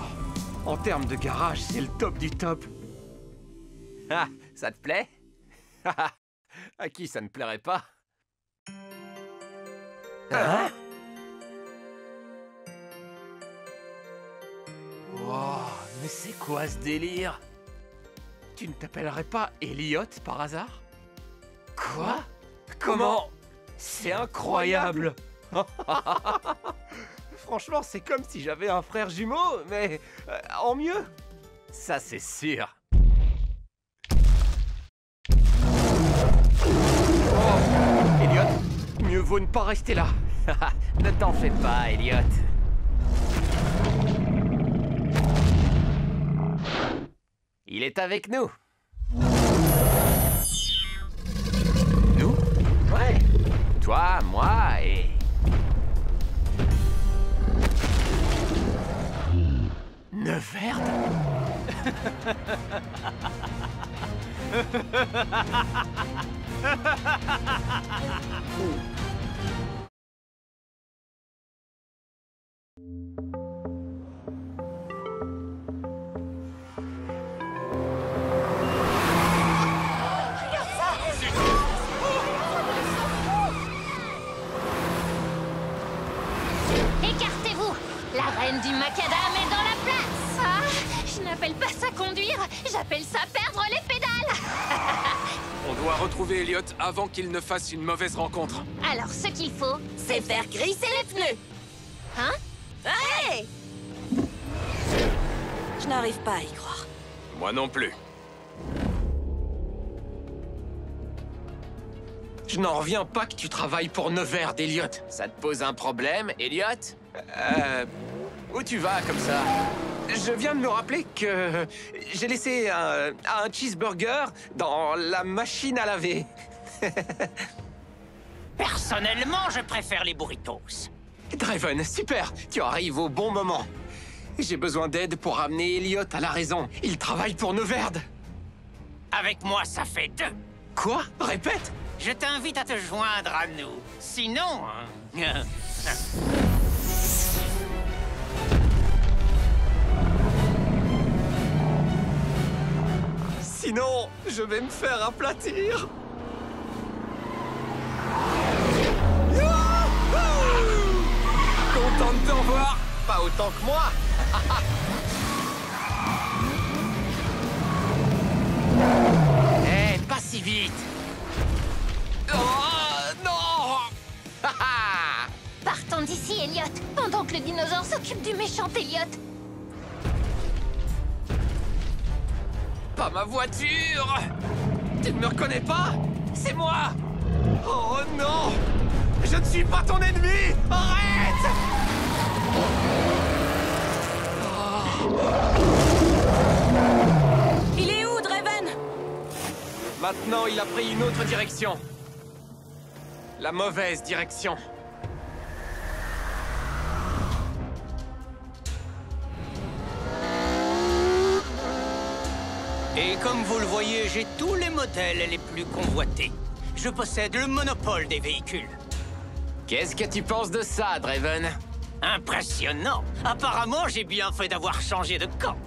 En termes de garage, c'est le top du top. Ah, ça te plaît? À qui ça ne plairait pas? Hein? Wow, mais c'est quoi ce délire? Tu ne t'appellerais pas Elliot par hasard? Quoi? Comment? C'est incroyable! Franchement, c'est comme si j'avais un frère jumeau, mais en mieux. Ça, c'est sûr. Oh, Elliot, mieux vaut ne pas rester là. Ne t'en fais pas, Elliot. Il est avec nous. Nous? Ouais. Toi, moi et... Neverd? Écartez-vous! La reine du macadam est dans la place! Ah, je n'appelle pas ça conduire, j'appelle ça perdre les pédales! On doit retrouver Elliot avant qu'il ne fasse une mauvaise rencontre. Alors ce qu'il faut, C'est faire grisser les pneus. hein? Hey! Je n'arrive pas à y croire. Moi non plus. Je n'en reviens pas que tu travailles pour Neverd, Elliot. Ça te pose un problème, Elliot? Où tu vas comme ça? Je viens de me rappeler que j'ai laissé un cheeseburger dans la machine à laver. Personnellement, je préfère les burritos. Draven, super, tu arrives au bon moment. J'ai besoin d'aide pour ramener Elliot à la raison. Il travaille pour Neverd. Avec moi, ça fait 2. Quoi? Répète. Je t'invite à te joindre à nous. Sinon... hein, Sinon, je vais me faire aplatir. Content de te revoir. Pas autant que moi. Eh, pas si vite. Oh, non. Partons d'ici, Elliot, pendant que le dinosaure s'occupe du méchant Elliot. Pas ma voiture. Tu ne me reconnais pas? C'est moi! Oh non! Je ne suis pas ton ennemi! Arrête! Il est où, Draven? Maintenant, il a pris une autre direction. La mauvaise direction. Et comme vous le voyez, j'ai tous les modèles les plus convoités. Je possède le monopole des véhicules. Qu'est-ce que tu penses de ça, Draven? Impressionnant! Apparemment, j'ai bien fait d'avoir changé de camp.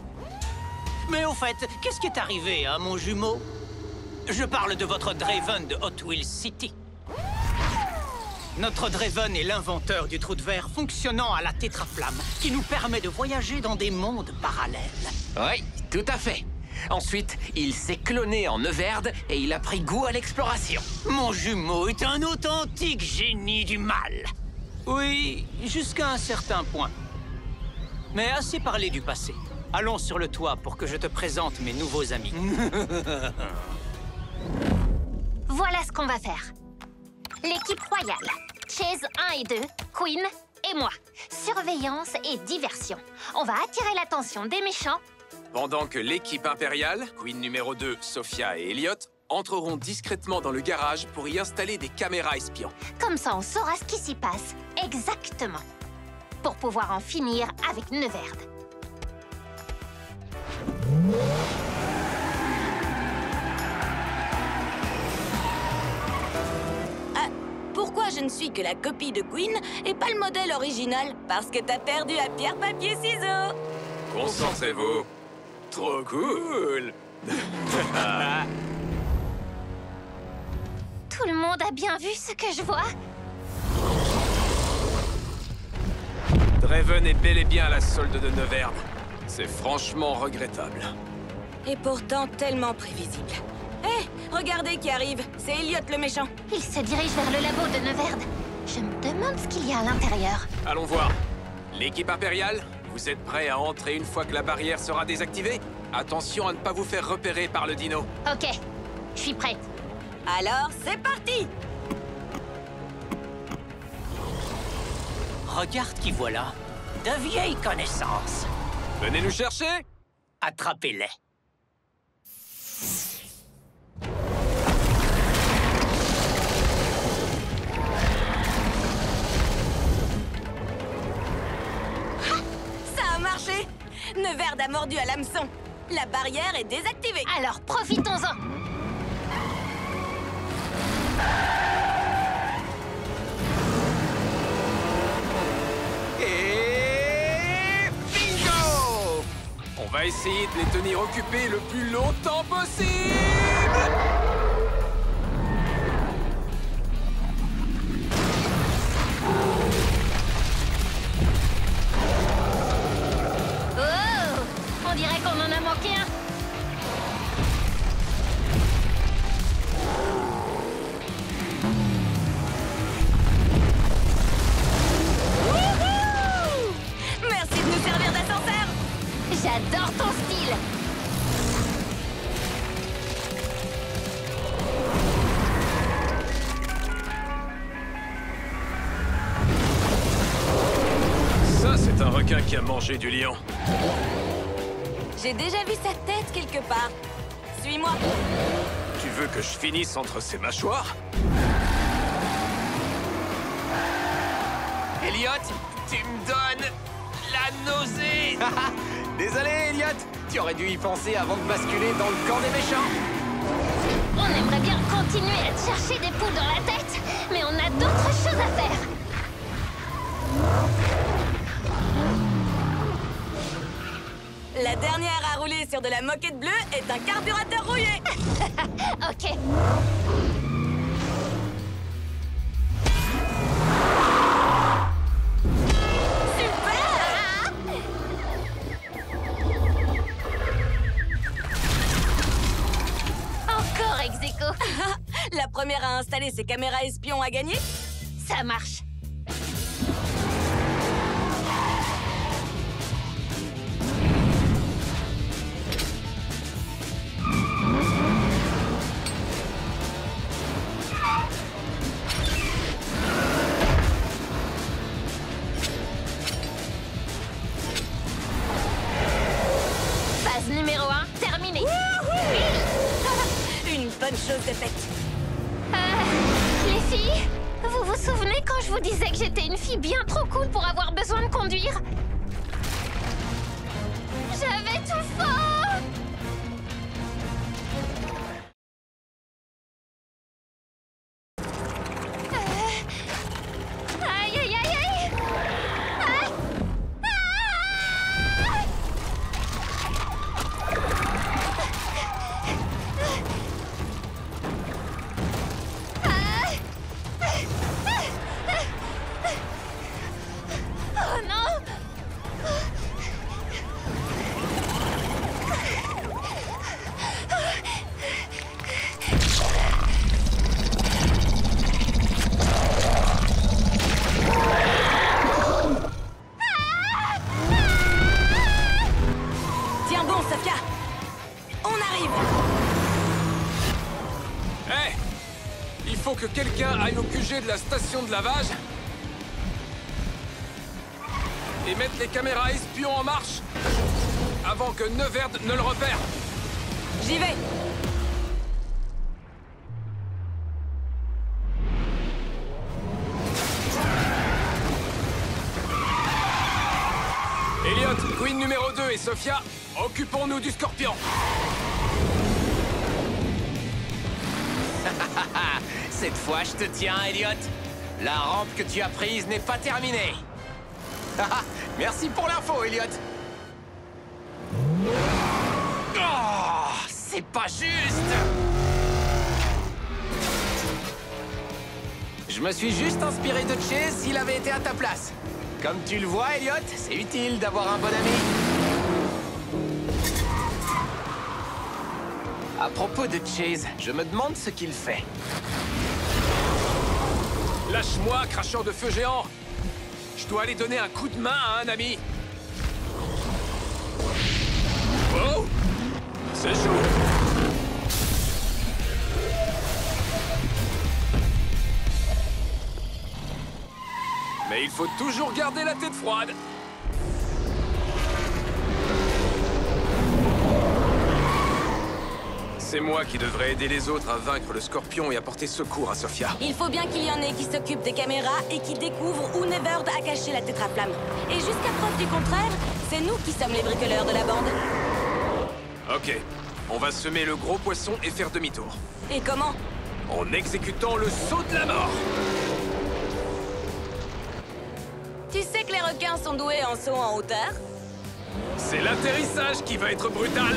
Mais au fait, qu'est-ce qui est arrivé à mon jumeau? Je parle de votre Draven de Hot Wheels City. Notre Draven est l'inventeur du trou de verre fonctionnant à la tétraflamme, qui nous permet de voyager dans des mondes parallèles. Oui, tout à fait. Ensuite, il s'est cloné en Neverd et il a pris goût à l'exploration. Mon jumeau est un authentique génie du mal. Oui, jusqu'à un certain point. Mais assez parlé du passé. Allons sur le toit pour que je te présente mes nouveaux amis. Voilà ce qu'on va faire. L'équipe royale. Chase 1 et 2, Queen et moi. Surveillance et diversion. On va attirer l'attention des méchants. Pendant que l'équipe impériale, Queen numéro 2, Sophia et Elliot, entreront discrètement dans le garage pour y installer des caméras espions. Comme ça, on saura ce qui s'y passe exactement. Pour pouvoir en finir avec Neverd. Ah, pourquoi je ne suis que la copie de Queen et pas le modèle original? Parce que t'as perdu à pierre, papier, ciseaux. Concentrez-vous. Trop cool. Tout le monde a bien vu ce que je vois? Draven est bel et bien à la solde de Neverd. C'est franchement regrettable. Et pourtant tellement prévisible. Hé, regardez qui arrive. C'est Elliot le méchant. Il se dirige vers le labo de Neverd. Je me demande ce qu'il y a à l'intérieur. Allons voir. L'équipe impériale, vous êtes prêts à entrer une fois que la barrière sera désactivée? Attention à ne pas vous faire repérer par le dino. Ok, je suis prête. Alors, c'est parti! Regarde qui voilà. De vieilles connaissances. Venez nous chercher? Attrapez-les. Ça a marché! Neverd a mordu à l'hameçon. La barrière est désactivée. Alors, profitons-en. Et bingo! On va essayer de les tenir occupés le plus longtemps possible! Oh! On dirait qu'on en a manqué un. Merci de nous servir d'ascenseur. J'adore ton style. Ça, c'est un requin qui a mangé du lion. J'ai déjà vu sa tête quelque part. Suis-moi. Tu veux que je finisse entre ses mâchoires? Elliot, tu me donnes la nausée. Désolé, Elliot. Tu aurais dû y penser avant de basculer dans le camp des méchants. On aimerait bien continuer à te chercher des poux dans la tête, mais on a d'autres choses à faire. La dernière à rouler sur de la moquette bleue est un carburateur rouillé. Ok. Super! Encore ex aequo. La première à installer ses caméras espions a gagné. Ça marche. bonne chose de faite. Les filles, vous vous souvenez quand je vous disais que j'étais une fille bien trop cool pour avoir besoin de conduire? J'avais tout faux! Aïe, aïe, aïe, aïe! Ah! Oh non! Tiens bon, Sofia. On arrive. Hé! Il faut que quelqu'un aille au QG de la station de lavage et mettre les caméras espions en marche avant que Neverd ne le repère. J'y vais. Elliot, Queen numéro 2 et Sofia, occupons-nous du Scorpion. Cette fois, je te tiens, Elliot. La rampe que tu as prise n'est pas terminée. Merci pour l'info, Elliot. Oh, c'est pas juste. Je me suis juste inspiré de Chase s'il avait été à ta place. Comme tu le vois, Elliot, c'est utile d'avoir un bon ami. À propos de Chase, je me demande ce qu'il fait. Lâche-moi, cracheur de feu géant. Je dois aller donner un coup de main à un ami. Oh! C'est chaud! Mais il faut toujours garder la tête froide. C'est moi qui devrais aider les autres à vaincre le Scorpion et apporter secours à Sofia. Il faut bien qu'il y en ait qui s'occupent des caméras et qui découvrent où Neverd a caché la tétraflamme. Et jusqu'à preuve du contraire, c'est nous qui sommes les bricoleurs de la bande. Ok, on va semer le gros poisson et faire demi-tour. Et comment? En exécutant le saut de la mort. Tu sais que les requins sont doués en saut en hauteur? C'est l'atterrissage qui va être brutal.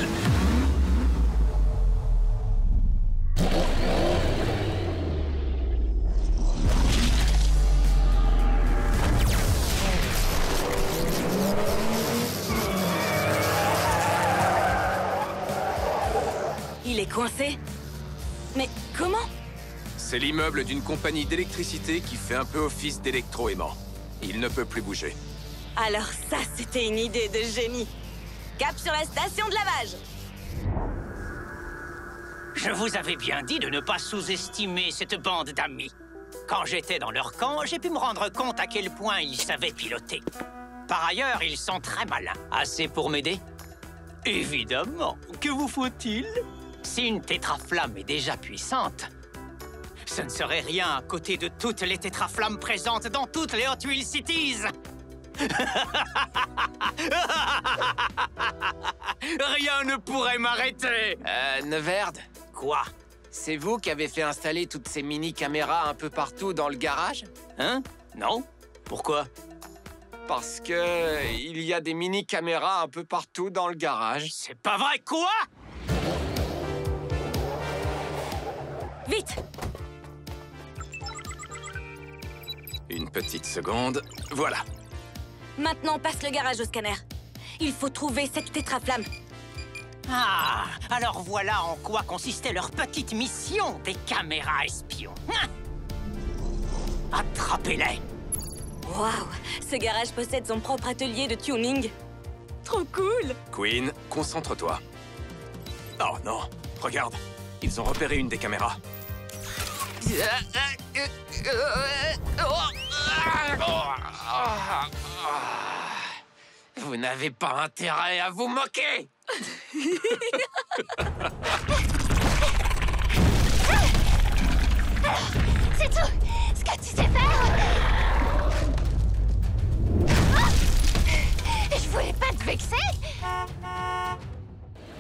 Il est coincé? Mais comment? C'est l'immeuble d'une compagnie d'électricité qui fait un peu office d'électro-aimant. Il ne peut plus bouger. Alors ça, c'était une idée de génie. Cap sur la station de lavage. Je vous avais bien dit de ne pas sous-estimer cette bande d'amis. Quand j'étais dans leur camp, j'ai pu me rendre compte à quel point ils savaient piloter. Par ailleurs, ils sont très malins. Assez pour m'aider? Évidemment. Que vous faut-il? Si une tétraflamme est déjà puissante, ce ne serait rien à côté de toutes les tétraflammes présentes dans toutes les Hot Wheels Cities. Rien ne pourrait m'arrêter. Neverd, Quoi? c'est vous qui avez fait installer toutes ces mini-caméras un peu partout dans le garage? Hein? Non? Pourquoi? Parce que il y a des mini-caméras un peu partout dans le garage. C'est pas vrai, quoi? Vite! Une petite seconde. Voilà. Maintenant, passe le garage au scanner. Il faut trouver cette tétraflamme. Ah, alors voilà en quoi consistait leur petite mission des caméras espions. Attrapez-les! Waouh! Ce garage possède son propre atelier de tuning. Trop cool! Queen, concentre-toi. Oh non, regarde. Ils ont repéré une des caméras. Vous n'avez pas intérêt à vous moquer. du tout ce que tu sais faire. Je voulais pas te vexer.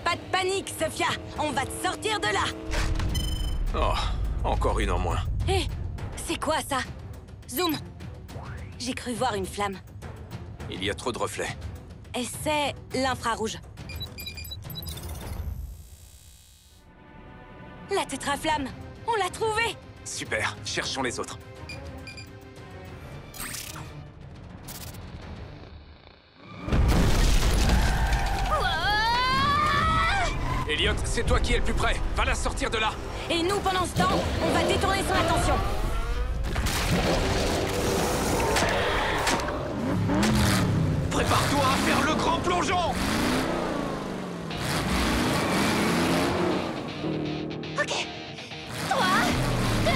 Pas de panique, Sophia. On va te sortir de là. Oh, encore une en moins. Hé, c'est quoi ça? Zoom. J'ai cru voir une flamme. Il y a trop de reflets. Et c'est l'infrarouge. La tétraflamme. On l'a trouvée. Super, cherchons les autres. Elliot, c'est toi qui es le plus près. Va la sortir de là. Et nous, pendant ce temps, on va détourner son attention. Prépare-toi à faire le grand plongeon. Ok. 3, 2, 1.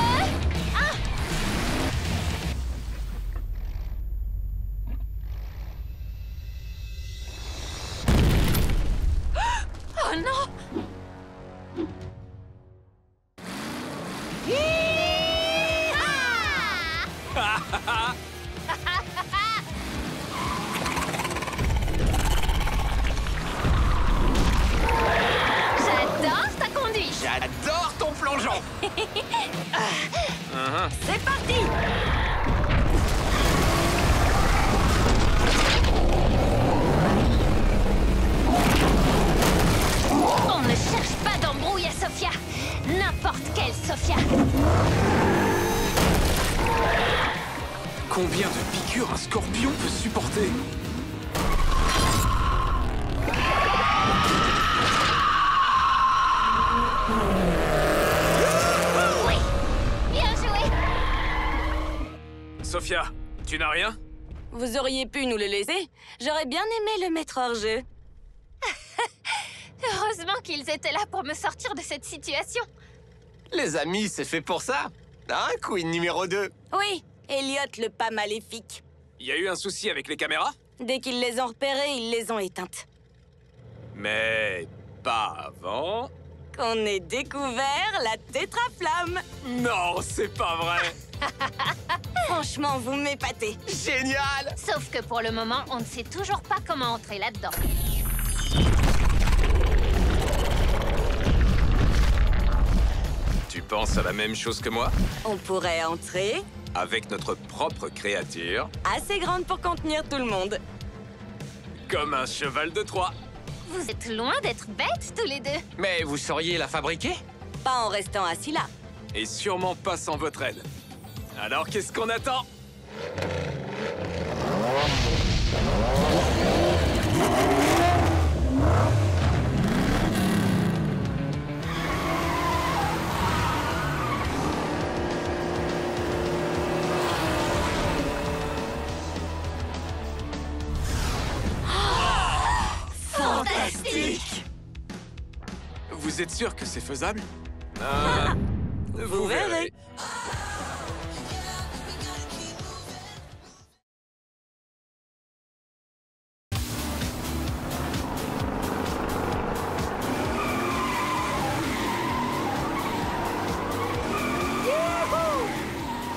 Oh non! J'adore ta conduite! J'adore ton plongeon. C'est parti! On ne cherche pas d'embrouille à Sophia! N'importe quelle Sophia! Combien de piqûres un scorpion peut supporter? Oui! Bien joué! Sophia, tu n'as rien? Vous auriez pu nous le laisser? J'aurais bien aimé le mettre hors jeu. Heureusement qu'ils étaient là pour me sortir de cette situation. Les amis, c'est fait pour ça. Hein, Queen numéro 2? Oui, Elliot le pas maléfique. Il y a eu un souci avec les caméras? Dès qu'ils les ont repérées, ils les ont éteintes. Mais pas avant. Qu'on ait découvert la tétraflamme. Non, c'est pas vrai. Franchement, vous m'épatez. Génial! Sauf que pour le moment, on ne sait toujours pas comment entrer là-dedans. Tu penses à la même chose que moi? On pourrait entrer, Avec notre propre créature, assez grande pour contenir tout le monde. comme un cheval de Troie. Vous êtes loin d'être bêtes tous les deux. Mais vous sauriez la fabriquer? Pas en restant assis là. Et sûrement pas sans votre aide. Alors qu'est-ce qu'on attend? Fantastique! Vous êtes sûr que c'est faisable? Vous verrez.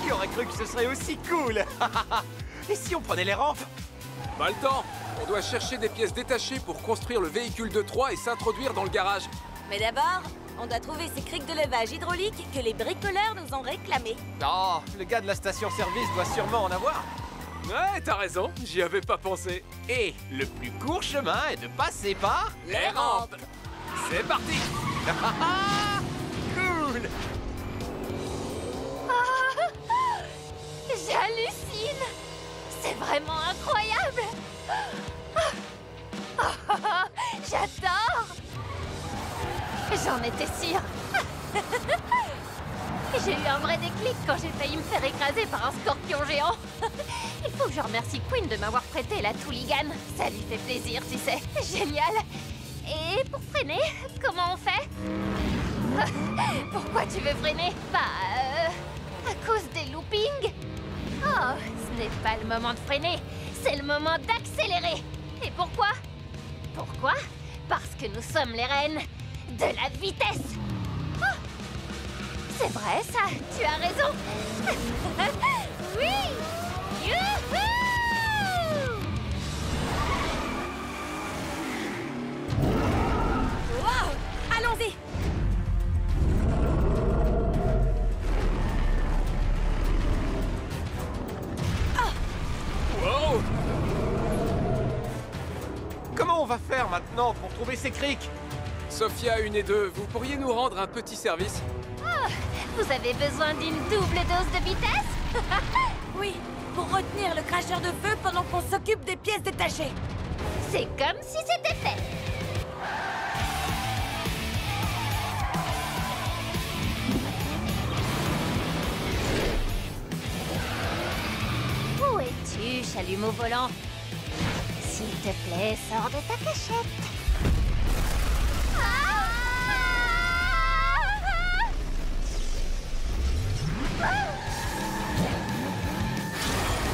Qui aurait cru que ce serait aussi cool? Et si on prenait les rampes? Pas le temps. On doit chercher des pièces détachées pour construire le véhicule de Troie et s'introduire dans le garage. Mais d'abord, on doit trouver ces criques de levage hydraulique que les bricoleurs nous ont réclamées. Oh, le gars de la station-service doit sûrement en avoir. Ouais, t'as raison, j'y avais pas pensé. Et le plus court chemin est de passer par... Les rampes. C'est parti. Cool! J'hallucine! C'est vraiment incroyable! J'adore! J'en étais sûre! J'ai eu un vrai déclic quand j'ai failli me faire écraser par un scorpion géant! Il faut que je remercie Queen de m'avoir prêté la Touligan. Ça lui fait plaisir, tu sais. Génial! Et pour freiner, comment on fait? Pourquoi tu veux freiner? À cause des loopings? Oh, ce n'est pas le moment de freiner, c'est le moment d'accélérer. Et pourquoi? Pourquoi? Parce que nous sommes les reines de la vitesse. Oh, C'est vrai, ça. Tu as raison. Oui. Youhou! Wow! Allons-y! Wow! Comment on va faire maintenant pour trouver ces criques? Sophia 1 et 2, vous pourriez nous rendre un petit service? Oh, vous avez besoin d'une double dose de vitesse? Oui, pour retenir le cracheur de feu pendant qu'on s'occupe des pièces détachées. C'est comme si c'était fait. Où es-tu, chalumeau volant? S'il te plaît, sors de ta cachette.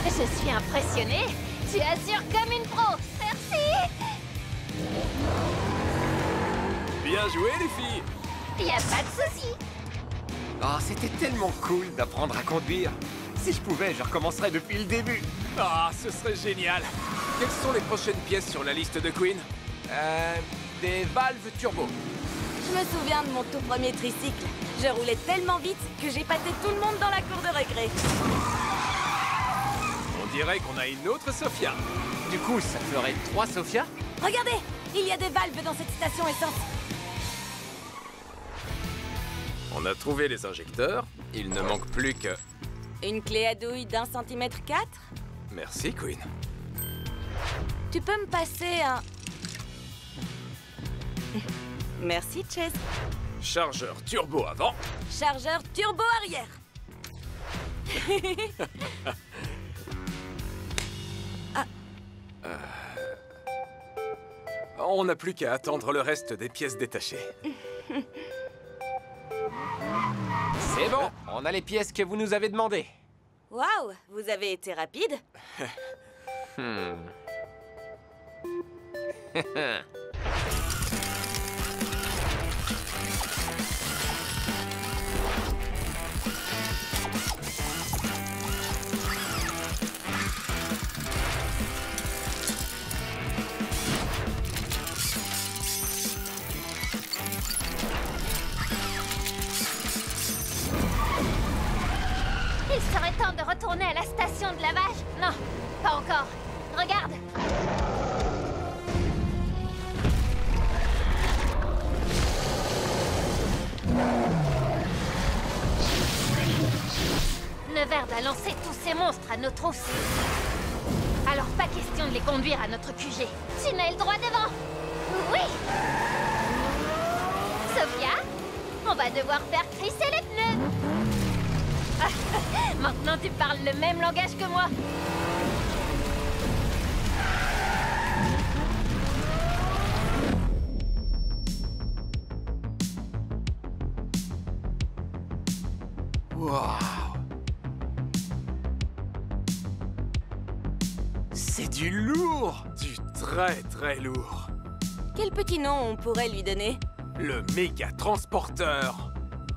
Je suis impressionnée. Tu assures comme une pro. Merci. Bien joué, les filles! Y a pas de souci. Oh, c'était tellement cool d'apprendre à conduire. Si je pouvais, je recommencerais depuis le début. Ah, ce serait génial! Quelles sont les prochaines pièces sur la liste de Queen? Des valves turbo. Je me souviens de mon tout premier tricycle. Je roulais tellement vite que j'ai pâté tout le monde dans la cour de récré. On dirait qu'on a une autre Sophia. Du coup, ça ferait 3 Sophia? Regardez, il y a des valves dans cette station essence. On a trouvé les injecteurs. Il ne manque plus que... Une clé à douille d'1 cm 4. Merci, Queen. Tu peux me passer un... Merci, Chase. Chargeur turbo avant. Chargeur turbo arrière. On n'a plus qu'à attendre le reste des pièces détachées. C'est bon, on a les pièces que vous nous avez demandées. Waouh, vous avez été rapide. Il serait temps de retourner à la station de lavage. Non, pas encore. Regarde. Neverd a lancé tous ces monstres à nos trousses. Alors pas question de les conduire à notre QG. Tunnel droit devant. Oui. Sophia, on va devoir faire crisser les pneus. Maintenant tu parles le même langage que moi. Waouh! C'est du lourd! Du très très lourd. Quel petit nom on pourrait lui donner? Le méga transporteur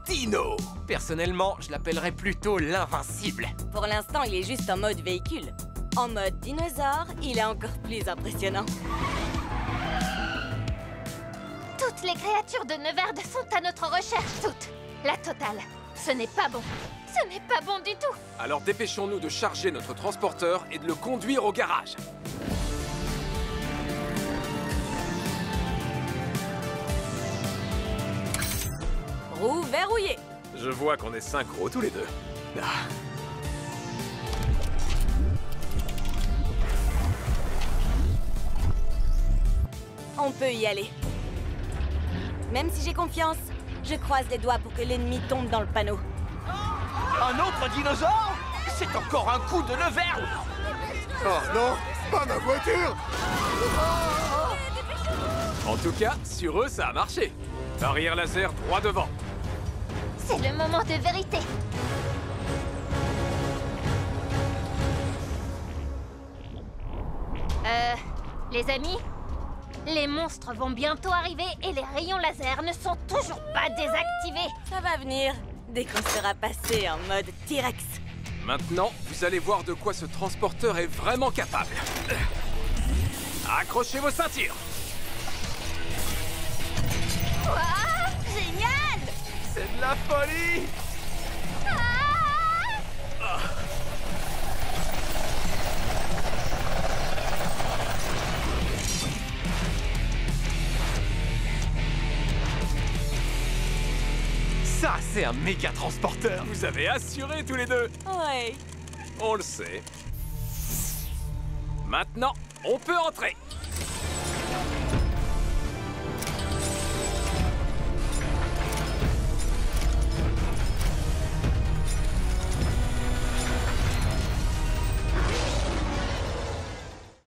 Dino. Personnellement, je l'appellerais plutôt l'invincible. Pour l'instant, il est juste en mode véhicule. En mode dinosaure, il est encore plus impressionnant. Toutes les créatures de Neverd sont à notre recherche, toutes. La totale. Ce n'est pas bon. Ce n'est pas bon du tout. Alors dépêchons-nous de charger notre transporteur et de le conduire au garage. Roue verrouillée. Je vois qu'on est synchro tous les deux. Ah. On peut y aller. Même si j'ai confiance, je croise les doigts pour que l'ennemi tombe dans le panneau. Un autre dinosaure? C'est encore un coup de Neverd! Oh non, pas ma voiture! En tout cas, sur eux, ça a marché. Barrière laser droit devant. C'est le moment de vérité. Les amis, les monstres vont bientôt arriver et les rayons laser ne sont toujours pas désactivés. Ça va venir. dès qu'on sera passé en mode T-Rex. Maintenant, vous allez voir de quoi ce transporteur est vraiment capable. Accrochez vos ceintures. Ouah, génial! C'est de la folie! Ça, c'est un méga transporteur. Vous avez assuré tous les deux. Ouais. On le sait. Maintenant, on peut entrer.